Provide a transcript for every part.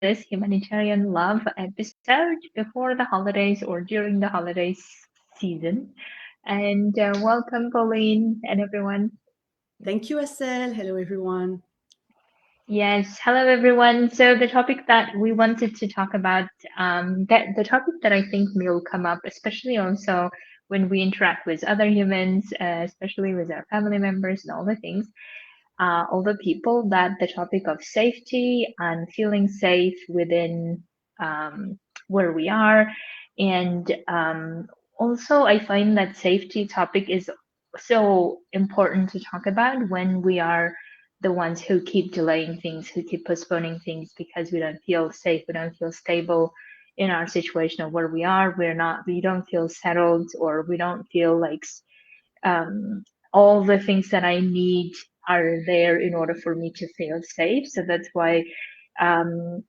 this Humanitarian Love episode before the holidays or during the holidays season. And welcome, Pauline and everyone. Thank you, Estelle. Hello, everyone. Yes, hello everyone. So the topic that we wanted to talk about, that the topic that I think will come up, especially also when we interact with other humans, especially with our family members and all the things, all the people, that the topic of safety and feeling safe within where we are. And also, I find that safety topic is so important to talk about when we are the ones who keep delaying things, who keep postponing things because we don't feel safe, we don't feel stable in our situation of where we are. We don't feel settled, or we don't feel like um, all the things that I need are there in order for me to feel safe. So that's why um,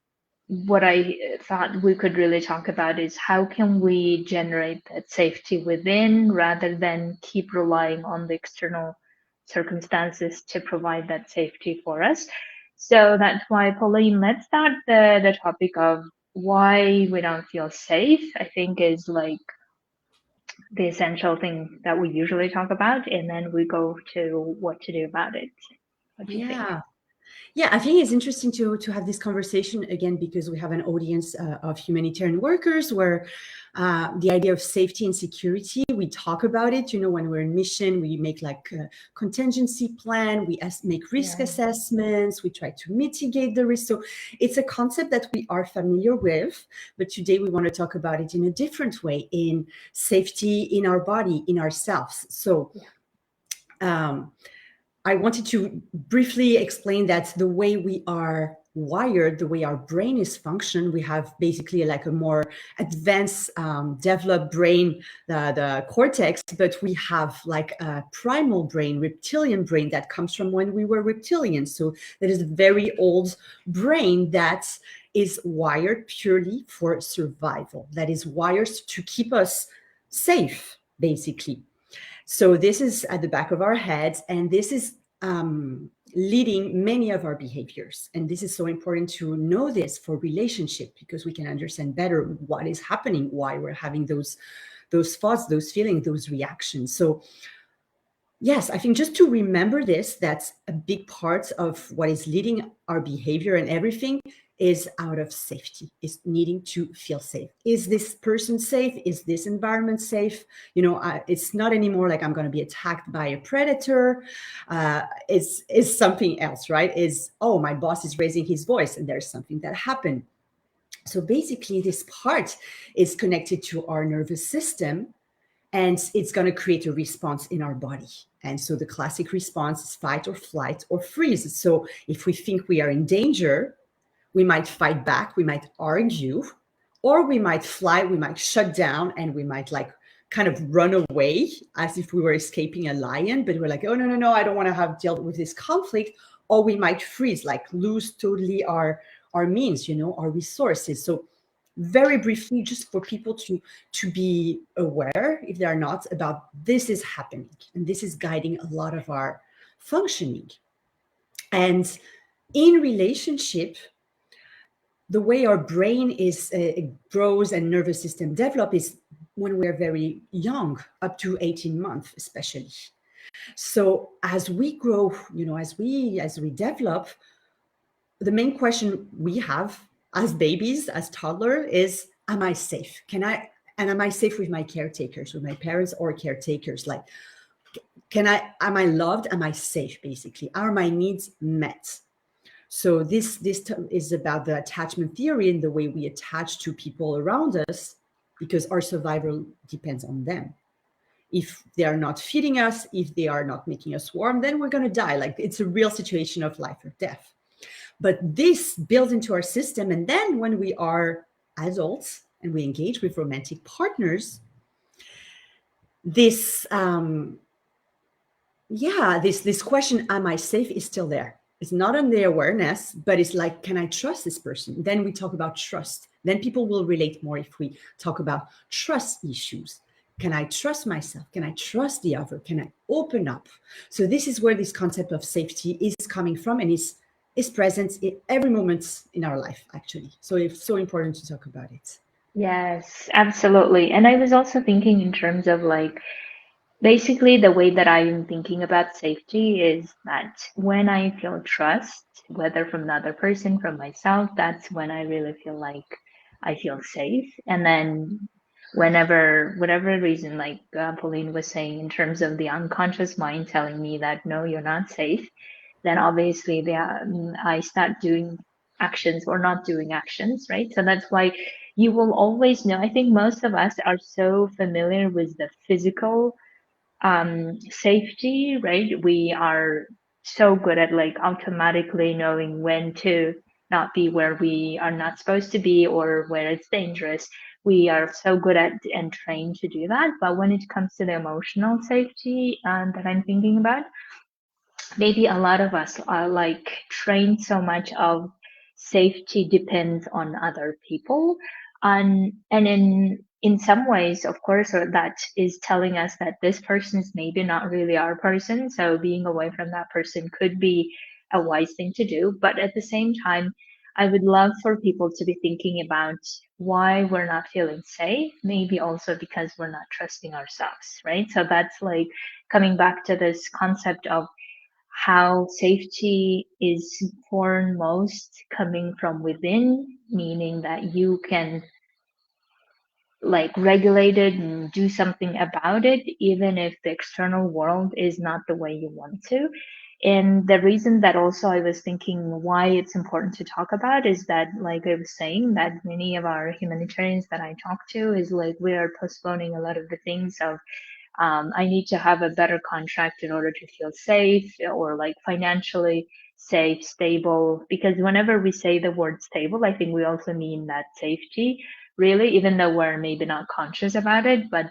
what I thought we could really talk about is how can we generate that safety within rather than keep relying on the external circumstances to provide that safety for us. So that's why, Pauline, let's start the topic of why we don't feel safe. I think is like the essential thing that we usually talk about, and then we go to what to do about it. What do you think? Yeah. Yeah, I think it's interesting to have this conversation again because we have an audience of humanitarian workers where the idea of safety and security, we talk about it. You know, when we're in mission, we make like a contingency plan, we make risk Yeah. assessments, we try to mitigate the risk. So it's a concept that we are familiar with, but today we want to talk about it in a different way, in safety in our body, in ourselves. So um, I wanted to briefly explain that the way we are wired, the way our brain is functioned, we have basically like a more advanced, developed brain, the cortex, but we have like a primal brain, reptilian brain that comes from when we were reptilians. So that is a very old brain that is wired purely for survival, that is wired to keep us safe, basically. So this is at the back of our heads, and this is leading many of our behaviors. And this is so important to know this for relationship because we can understand better what is happening, why we're having those thoughts, those feelings, those reactions. So yes, I think just to remember this, that's a big part of what is leading our behavior and everything is out of safety, is needing to feel safe. Is this person safe? Is this environment safe? You know, it's not anymore like I'm going to be attacked by a predator. It's something else, right? Is, oh, my boss is raising his voice and there's something that happened. So basically, this part is connected to our nervous system and it's going to create a response in our body. And so the classic response is fight or flight or freeze. So if we think we are in danger, we might fight back, we might argue, or we might fly, we might shut down, and we might like kind of run away as if we were escaping a lion, but we're like, oh, no, no, no, I don't want to have dealt with this conflict. Or we might freeze, like lose totally our means, you know, our resources. So very briefly, just for people to be aware, if they are not, about this is happening and this is guiding a lot of our functioning. And in relationship, the way our brain is grows and nervous system develop is when we're very young, up to 18 months especially. So as we grow, you know, as we develop, the main question we have as babies, as toddler, is, am I safe? Am I safe with my caretakers, with my parents or caretakers? Like, am I loved? Am I safe, basically? Are my needs met? So this is about the attachment theory and the way we attach to people around us because our survival depends on them. If they are not feeding us, if they are not making us warm, then we're going to die. Like, it's a real situation of life or death. But this builds into our system. And then when we are adults and we engage with romantic partners, this question, am I safe, is still there. It's not on the awareness, but it's like, can I trust this person? Then we talk about trust. Then people will relate more if we talk about trust issues. Can I trust myself? Can I trust the other? Can I open up? So this is where this concept of safety is coming from, and it's is present in every moment in our life, actually. So it's so important to talk about it. Yes, absolutely. And I was also thinking in terms of like basically the way that I'm thinking about safety is that when I feel trust, whether from another person, from myself, that's when I really feel like I feel safe. And then whenever, whatever reason, like Pauline was saying, in terms of the unconscious mind telling me that no, you're not safe, then obviously I start doing actions or not doing actions, right? So that's why you will always know. I think most of us are so familiar with the physical safety, right? We are so good at like automatically knowing when to not be where we are not supposed to be or where it's dangerous. We are so good at and trained to do that. But when it comes to the emotional safety that I'm thinking about, maybe a lot of us are like trained so much of safety depends on other people, and in some ways of course that is telling us that this person is maybe not really our person, so being away from that person could be a wise thing to do. But at the same time, I would love for people to be thinking about why we're not feeling safe, maybe also because we're not trusting ourselves, right? So that's like coming back to this concept of how safety is foremost coming from within, meaning that you can like regulate it and do something about it, even if the external world is not the way you want to. And the reason that also I was thinking why it's important to talk about is that, like I was saying, that many of our humanitarians that I talk to is like we are postponing a lot of the things of I need to have a better contract in order to feel safe or like financially safe, stable. Because whenever we say the word stable, I think we also mean that safety, really, even though we're maybe not conscious about it. But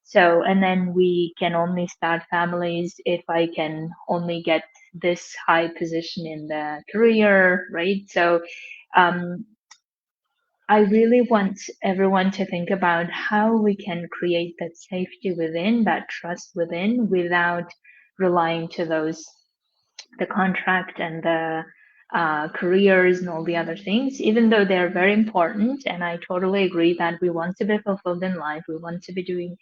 so, and then we can only start families if I can only get this high position in the career, right? So, um, I really want everyone to think about how we can create that safety within, that trust within, without relying to those, the contract and the careers and all the other things, even though they're very important. And I totally agree that we want to be fulfilled in life. We want to be doing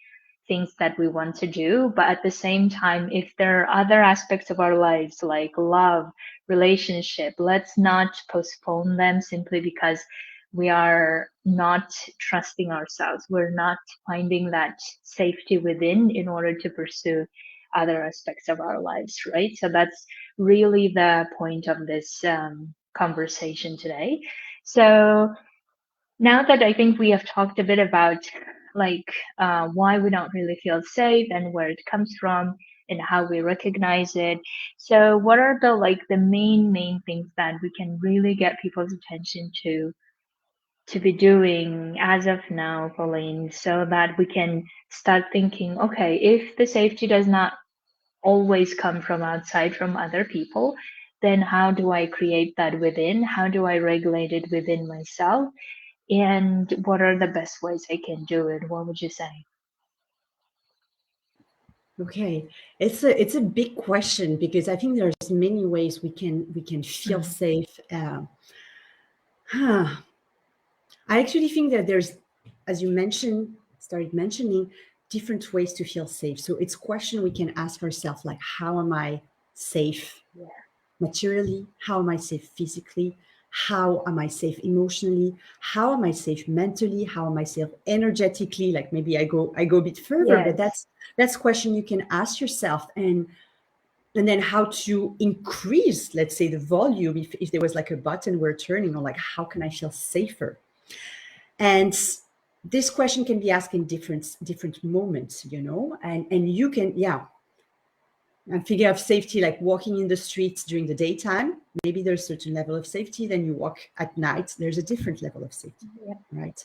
things that we want to do. But at the same time, if there are other aspects of our lives like love, relationship, let's not postpone them simply because we are not trusting ourselves. We're not finding that safety within in order to pursue other aspects of our lives, right? So that's really the point of this conversation today. So now that I think we have talked a bit about like why we don't really feel safe and where it comes from and how we recognize it. So what are the like the main things that we can really get people's attention to be doing as of now, Pauline, so that we can start thinking, okay, if the safety does not always come from outside, from other people, then how do I create that within? How do I regulate it within myself? And what are the best ways I can do it? What would you say? Okay, it's a big question because I think there's many ways we can feel Mm, safe. Huh. I actually think that there's, as you mentioned, started mentioning, different ways to feel safe. So it's a question we can ask ourselves, like, how am I safe yeah. materially? How am I safe physically? How am I safe emotionally? How am I safe mentally? How am I safe energetically? Like maybe I go a bit further, but Yes. that's a question you can ask yourself, and then how to increase, let's say, the volume if there was like a button we're turning on, like how can I feel safer? And this question can be asked in different moments, and you can, yeah, and figure of safety, like walking in the streets during the daytime, maybe there's a certain level of safety. Then you walk at night, there's a different level of safety, Yeah. right?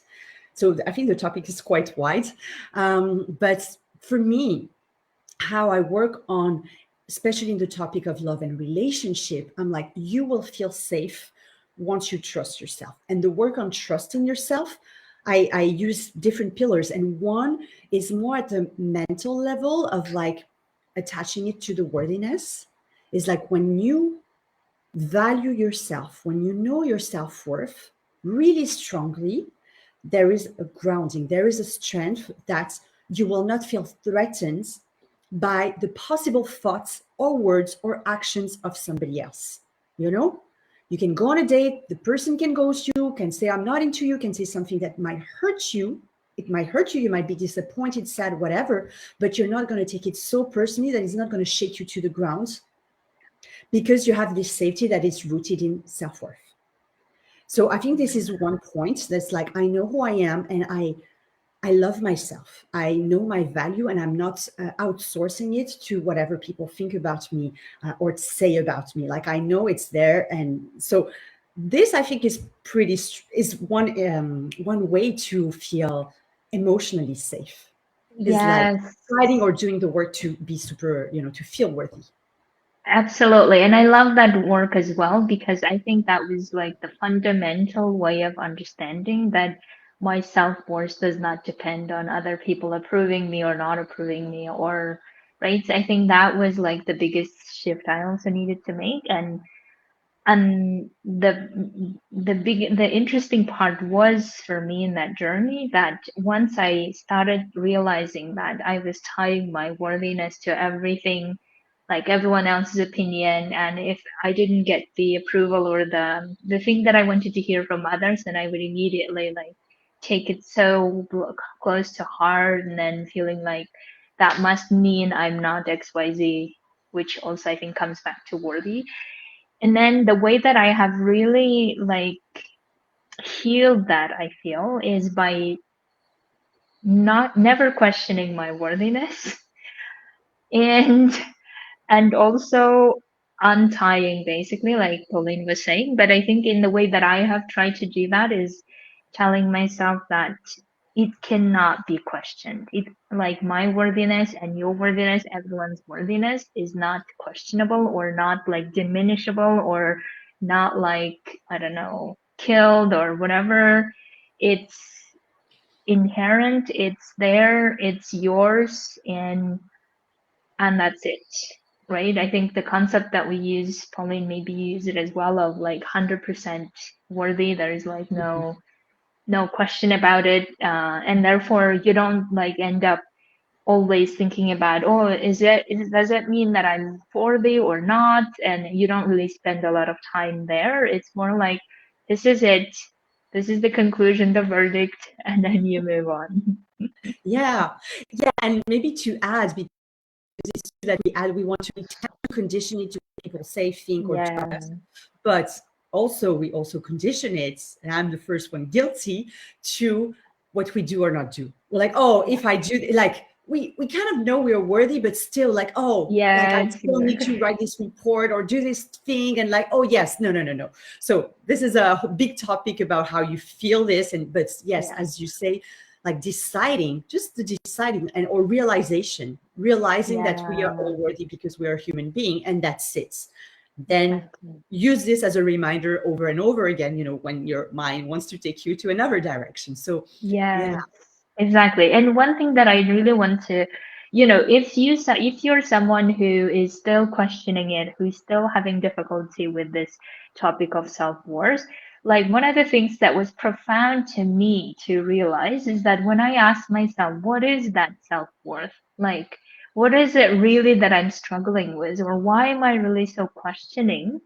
So I think the topic is quite wide. But for me, how I work on, especially in the topic of love and relationship, I'm like, you will feel safe once you trust yourself. And the work on trusting yourself, I use different pillars. And one is more at the mental level of like attaching it to the worthiness. Is like when you value yourself, when you know your self-worth really strongly, there is a grounding, there is a strength that you will not feel threatened by the possible thoughts or words or actions of somebody else. You know, you can go on a date, the person can ghost you, can say, I'm not into you, can say something that might hurt you. It might hurt you, you might be disappointed, sad, whatever, but you're not going to take it so personally that it's not going to shake you to the ground because you have this safety that is rooted in self worth. So I think this is one point that's like, I know who I am and I love myself. I know my value and I'm not outsourcing it to whatever people think about me or say about me. Like I know it's there. And so this I think is is one way to feel emotionally safe, is like Yes. fighting or doing the work to be super, to feel worthy. Absolutely. And I love that work as well because I think that was like the fundamental way of understanding that my self-worth does not depend on other people approving me or not approving me or right. So I think that was like the biggest shift I also needed to make. And the interesting part was for me in that journey that once I started realizing that I was tying my worthiness to everything, like everyone else's opinion, and if I didn't get the approval or the thing that I wanted to hear from others, then I would immediately like take it so close to heart, and then feeling like that must mean I'm not XYZ, which also I think comes back to worthy. And then the way that I have really like healed that, I feel, is by not never questioning my worthiness and and also untying basically like Pauline was saying. But I think in the way that I have tried to do that is telling myself that it cannot be questioned. It like my worthiness and your worthiness, everyone's worthiness is not questionable or not like diminishable or not like, I don't know, killed or whatever. It's inherent, it's there, it's yours, and that's it, right? I think the concept that we use, Pauline maybe use it as well, of like 100% worthy. There is like no question about it, and therefore you don't like end up always thinking about, oh, does it mean that I'm worthy or not? And you don't really spend a lot of time there. It's more like this is it, this is the conclusion, the verdict, and then you move on. Yeah. Yeah. And maybe to add, because it's true that we want to, condition it to people say, think, or Yeah. judge, but also we also condition it, and I'm the first one guilty, to what we do or not do. We're like, oh, Yeah. if I do, like we kind of know we're worthy, but still like, oh, like I Yes, still need to write this report or do this thing, and like, oh yes, no, no, no, no. So this is a big topic about how you feel this, and but yes, yeah, as you say, like deciding, just the deciding, and or realizing that we are yeah, all worthy because we are a human being, and that's it. Then exactly. use this as a reminder over and over again, when your mind wants to take you to another direction. So yeah. Yes, exactly. And one thing that I really want to, if you're someone who is still questioning it, who's still having difficulty with this topic of self-worth, like one of the things that was profound to me to realize is that when I ask myself, what is that self-worth? Like, what is it really that I'm struggling with, or why am I really so questioning?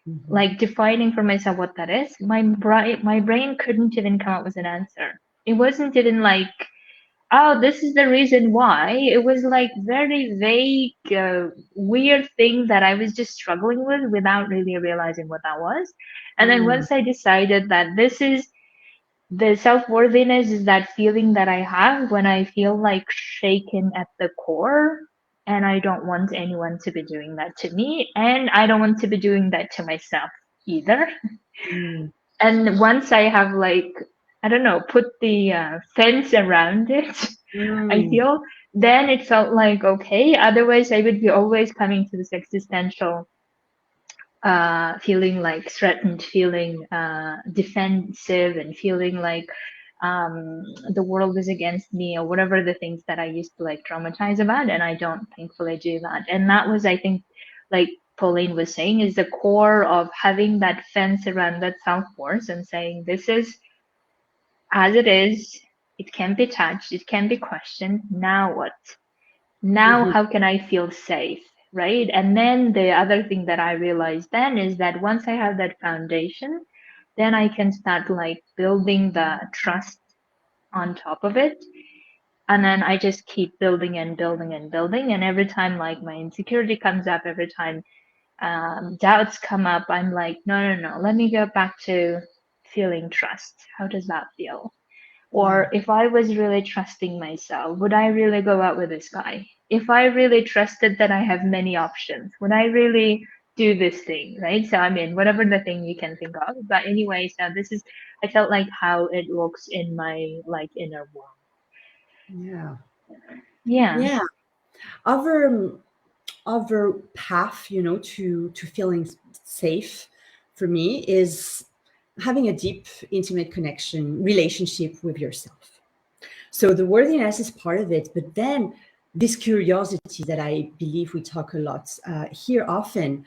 Mhm. Like defining for myself what that is, my brain couldn't even come up with an answer. It wasn't even like, oh, this is the reason why. It was like very vague, weird thing that I was just struggling with without really realizing what that was. And then Mm, once I decided that this is the self-worthiness, is that feeling that I have when I feel like shaken at the core, and I don't want anyone to be doing that to me, and I don't want to be doing that to myself either. mm, And once I have like, I don't know, put the fence around it, I mm, feel then it felt like okay. Otherwise, I would be always coming to this existential feeling like threatened, feeling defensive, and feeling like the world is against me, or whatever the things that I used to like traumatize about. And I don't thankfully do that. And that was, I think, like Pauline was saying, is the core of having that fence around that self worth and saying, this is as it is, it can be touched, it can be questioned. Now what? Now, Mhm. how can I feel safe? Right. And then the other thing that I realized then is that once I have that foundation, then I can start like building the trust on top of it. And then I just keep building and building and building. And every time like my insecurity comes up, every time doubts come up, I'm like, no, no, no, let me go back to feeling trust. How does that feel? Yeah. Or if I was really trusting myself, would I really go out with this guy? If I really trusted that I have many options, would I really do this thing? Right. So, I mean, whatever the thing you can think of. But anyway, so this is, I felt like how it looks in my like inner world. Yeah. Yeah. Yeah. Other other path, to feeling safe for me is having a deep, intimate connection, relationship with yourself. So the worthiness is part of it, but then this curiosity that I believe we talk a lot here often,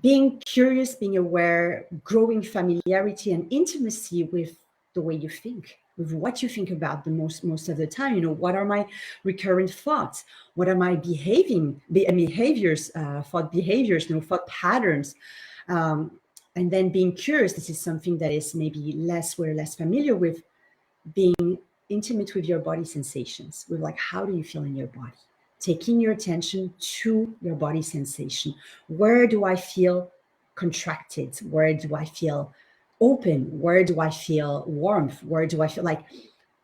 being curious, being aware, growing familiarity and intimacy with the way you think, with what you think about the most of the time. What are my recurrent thoughts? What are my behaviors, thought behaviors, thought patterns? Um, and then being curious, this is something that is maybe we're less familiar with, being intimate with your body sensations, with like, how do you feel in your body? Taking your attention to your body sensation. Where do I feel contracted? Where do I feel open? Where do I feel warmth? Where do I feel like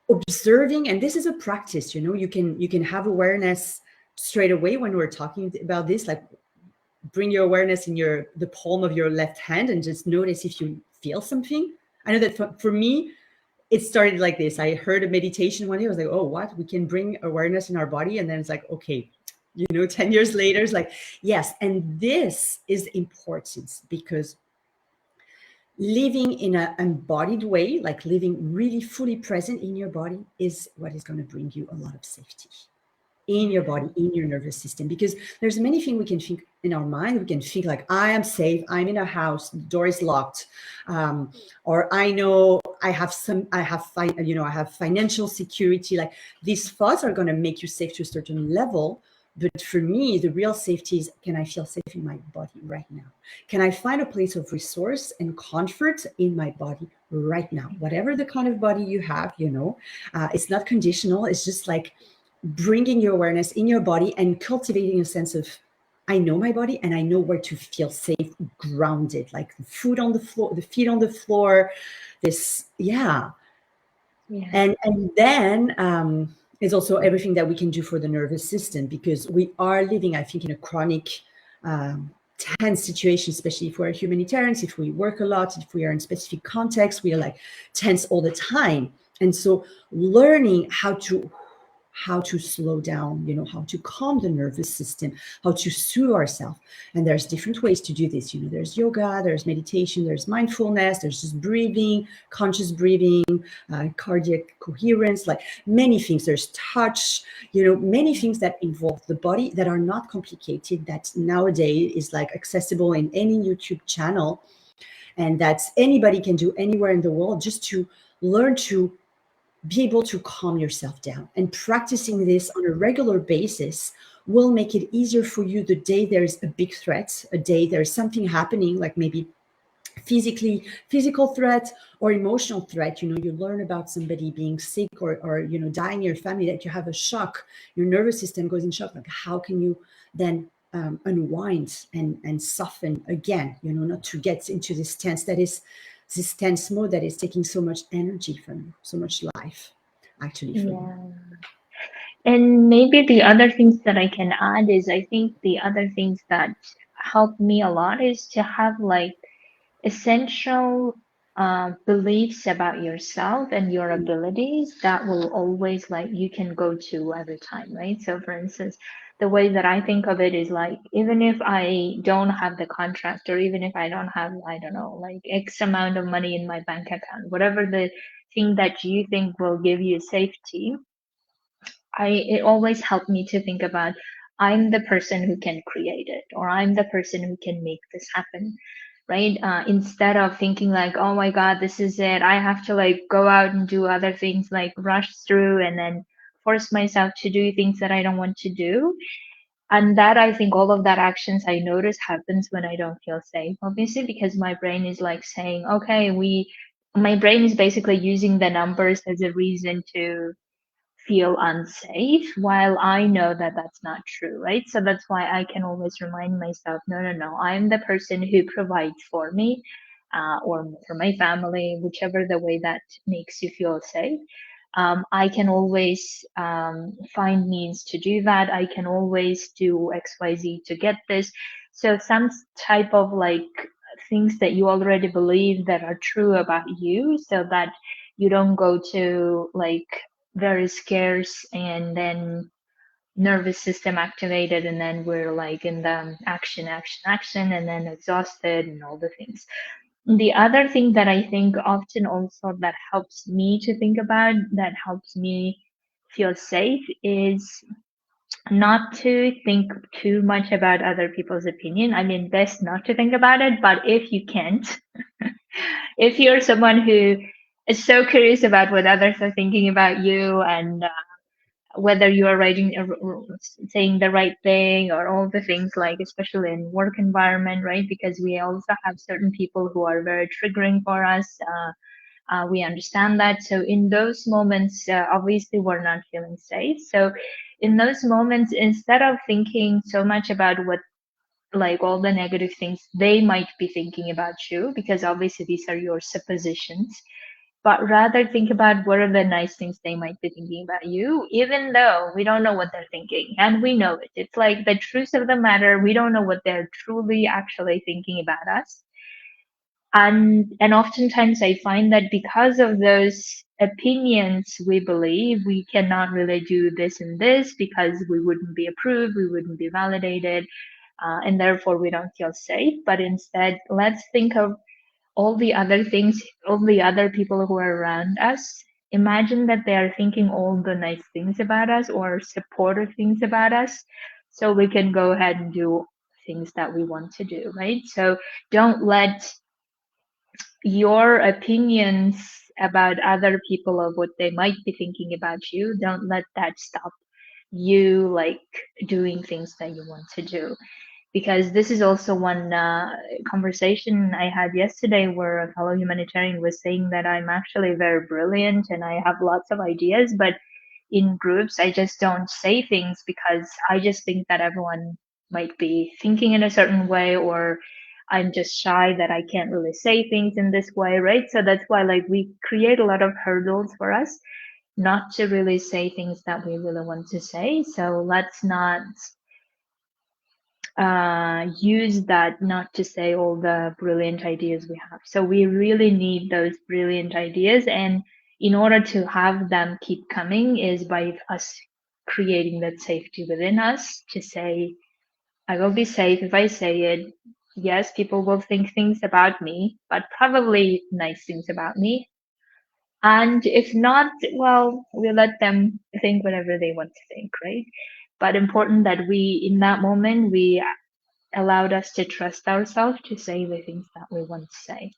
observing? And this is a practice, you can have awareness straight away when we're talking about this, like bring your awareness in the palm of your left hand and just notice if you feel something. I know that for me, it started like this. I heard a meditation one day. I was like, oh, what? We can bring awareness in our body. And then it's like, okay, 10 years later, it's like, yes. And this is important because living in an embodied way, like living really fully present in your body, is what is going to bring you a lot of safety in your Yeah. body, in your nervous system, because there's many things we can think in our mind. We can think like, I am safe, I'm in a house, the door is locked, or I know I have financial security. Like, these thoughts are going to make you safe to a certain level. But for me, the real safety is, can I feel safe in my body right now? Can I find a place of resource and comfort in my body right now? Whatever the kind of body you have, it's not conditional. It's just like bringing your awareness in your body and cultivating a sense of, I know my body and I know where to feel safe, grounded, like the foot on the floor, the feet on the floor. Yeah. Yeah. And then is also everything that we can do for the nervous system, because we are living, I think, in a chronic, tense situation, especially if we're humanitarians, if we work a lot, if we are in specific contexts, we are like tense all the time. And so learning how to slow down, how to calm the nervous system, how to soothe ourselves. And there's different ways to do this. There's yoga, there's meditation, there's mindfulness, there's just breathing, conscious breathing, cardiac coherence, like many things. There's touch, many things that involve the body that are not complicated, that nowadays is like accessible in any YouTube channel, and that anybody can do anywhere in the world, just to learn to be able to calm yourself down. And practicing this on a regular basis will make it easier for you the day there's a big threat, a day there's something happening, like maybe physical threat or emotional threat. You learn about somebody being sick, or dying in your family, that you have a shock, your nervous system goes in shock. Like, how can you then unwind and soften again, not to get into this tense mode that is taking so much energy from you, so much life actually from you. Yeah. And maybe the other things that I can add is, I think the other things that help me a lot is to have like essential beliefs about yourself and your abilities that will always like you can go to every time, right? So, for instance, the way that I think of it is like, even if I don't have the contract, or even if I don't have, I don't know, like X amount of money in my bank account, whatever the thing that you think will give you safety, it always helped me to think about, I'm the person who can create it, or I'm the person who can make this happen, right? Instead of thinking like, oh my God, this is it. I have to like go out and do other things, like rush through and then force myself to do things that I don't want to do. And that, I think, all of that actions I notice happens when I don't feel safe, obviously, because my brain is like saying, okay, my brain is basically using the numbers as a reason to feel unsafe, while I know that that's not true, right? So that's why I can always remind myself, no, no, no, I'm the person who provides for me, or for my family, whichever the way that makes you feel safe. I can always find means to do that. I can always do XYZ to get this. So some type of like things that you already believe that are true about you, so that you don't go to like very scarce and then nervous system activated, and then we're like in the action, action, action, and then exhausted and all the things. The other thing that I think often also that helps me to think about, that helps me feel safe, is not to think too much about other people's opinion. I mean, best not to think about it, but if you can't, if you're someone who is so curious about what others are thinking about you, and whether you are writing saying the right thing or all the things, like especially in work environment, right? Because we also have certain people who are very triggering for us. We understand that. So in those moments, obviously we're not feeling safe. So in those moments, instead of thinking so much about what, like all the negative things they might be thinking about you, because obviously these are your suppositions, but rather think about what are the nice things they might be thinking about you, even though we don't know what they're thinking and we know it. It's like the truth of the matter, we don't know what they're truly actually thinking about us. And oftentimes I find that because of those opinions, we believe we cannot really do this and this because we wouldn't be approved, we wouldn't be validated, and therefore we don't feel safe. But instead, let's think of all the other things, all the other people who are around us. Imagine that they are thinking all the nice things about us or supportive things about us, so we can go ahead and do things that we want to do, right? So don't let your opinions about other people of what they might be thinking about you, don't let that stop you like doing things that you want to do. Because this is also one conversation I had yesterday where a fellow humanitarian was saying that I'm actually very brilliant and I have lots of ideas, but in groups I just don't say things because I just think that everyone might be thinking in a certain way, or I'm just shy that I can't really say things in this way, right? So that's why like we create a lot of hurdles for us not to really say things that we really want to say. So let's not use that not to say all the brilliant ideas we have. So we really need those brilliant ideas, and in order to have them keep coming is by us creating that safety within us to say, I will be safe if I say it. Yes, people will think things about me, but probably nice things about me. And if not, well, we let them think whatever they want to think, right? But important that we, in that moment, we allowed us to trust ourselves to say the things that we want to say.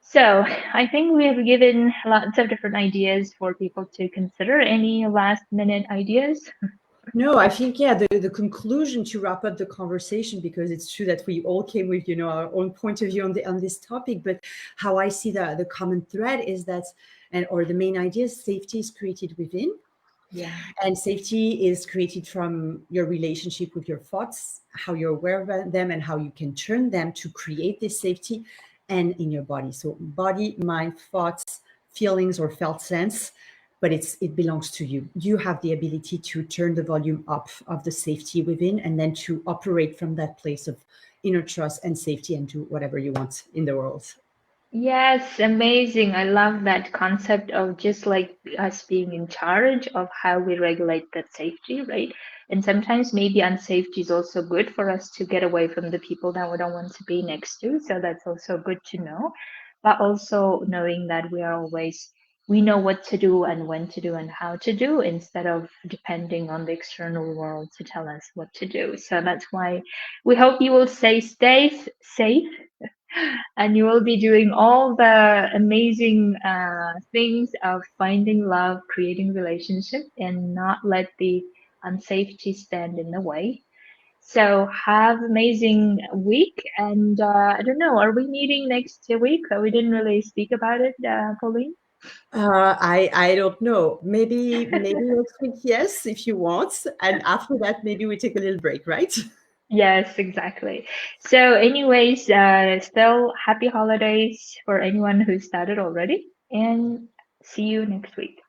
So I think we have given lots of different ideas for people to consider. Any last minute ideas? No, I think, yeah, the conclusion to wrap up the conversation, because it's true that we all came with, our own point of view on this topic, but how I see the common thread is that, and or the main idea is safety is created within. Yeah. And safety is created from your relationship with your thoughts, how you're aware of them, and how you can turn them to create this safety, and in your body. So body, mind, thoughts, feelings, or felt sense, but it belongs to you. You have the ability to turn the volume up of the safety within, and then to operate from that place of inner trust and safety, and do whatever you want in the world. Yes, amazing. I love that concept of just like us being in charge of how we regulate that safety, right? And sometimes maybe unsafety is also good for us to get away from the people that we don't want to be next to. So that's also good to know. But also knowing that we are always we know what to do and when to do and how to do instead of depending on the external world to tell us what to do. So that's why we hope you will stay safe and you will be doing all the amazing things of finding love, creating relationship, and not let the unsafety stand in the way. So have amazing week, and I don't know, are we meeting next week? We didn't really speak about it, Pauline. I don't know. Maybe next week, yes, if you want, and after that, maybe we take a little break, right? Yes, exactly. So, anyways, still happy holidays for anyone who started already, and see you next week.